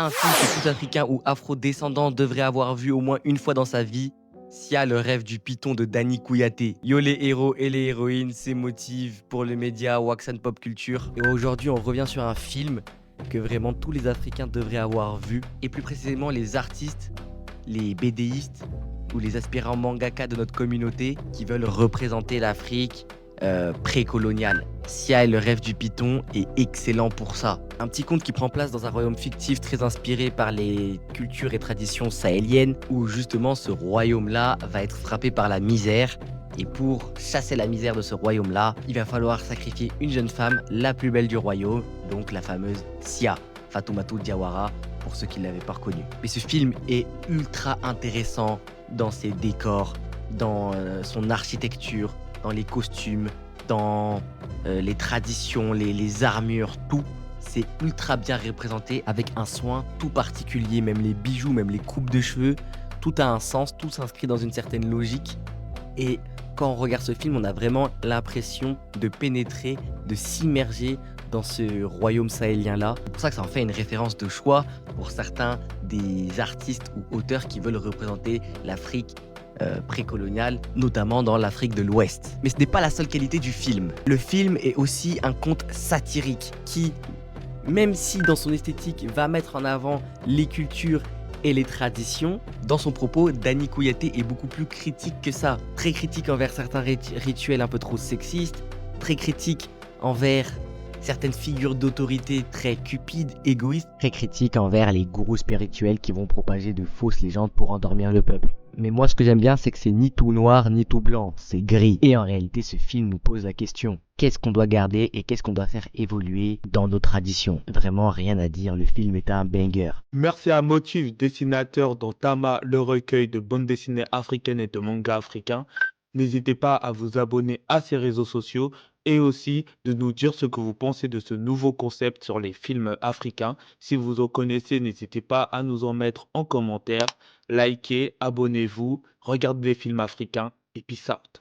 Un film que tout Africain ou afro-descendant devrait avoir vu au moins une fois dans sa vie, Sia, le rêve du python de Danny Kouyaté. Yo les héros et les héroïnes, ses motifs pour le média Waxan Pop Culture. Et aujourd'hui, on revient sur un film que vraiment tous les Africains devraient avoir vu, et plus précisément les artistes, les BDistes ou les aspirants mangaka de notre communauté qui veulent représenter l'Afrique précoloniale. Sia et le rêve du python est excellent pour ça. Un petit conte qui prend place dans un royaume fictif très inspiré par les cultures et traditions sahéliennes, où justement ce royaume-là va être frappé par la misère. Et pour chasser la misère de ce royaume-là, il va falloir sacrifier une jeune femme, la plus belle du royaume, donc la fameuse Sia, Fatoumata Diawara, pour ceux qui ne l'avaient pas reconnue. Mais ce film est ultra intéressant dans ses décors, dans son architecture, dans les costumes, dans les traditions, les armures, tout. C'est ultra bien représenté avec un soin tout particulier, même les bijoux, même les coupes de cheveux, tout a un sens, tout s'inscrit dans une certaine logique. Et quand on regarde ce film, on a vraiment l'impression de pénétrer, de s'immerger dans ce royaume sahélien-là. C'est pour ça que ça en fait une référence de choix pour certains des artistes ou auteurs qui veulent représenter l'Afrique précoloniale, notamment dans l'Afrique de l'Ouest. Mais ce n'est pas la seule qualité du film. Le film est aussi un conte satirique qui, même si dans son esthétique va mettre en avant les cultures et les traditions, dans son propos, Danny Kouyaté est beaucoup plus critique que ça. Très critique envers certains rituels un peu trop sexistes, très critique envers certaines figures d'autorité très cupides, égoïstes, très critique envers les gourous spirituels qui vont propager de fausses légendes pour endormir le peuple. Mais moi, ce que j'aime bien, c'est que c'est ni tout noir ni tout blanc, c'est gris. Et en réalité, ce film nous pose la question: qu'est-ce qu'on doit garder et qu'est-ce qu'on doit faire évoluer dans nos traditions? Vraiment rien à dire, le film est un banger. Merci à Motif, dessinateur dont Tama, le recueil de bandes dessinées africaines et de mangas africains. N'hésitez pas à vous abonner à ses réseaux sociaux et aussi de nous dire ce que vous pensez de ce nouveau concept sur les films africains. Si vous en connaissez, n'hésitez pas à nous en mettre en commentaire. Likez, abonnez-vous, regardez des films africains et peace out.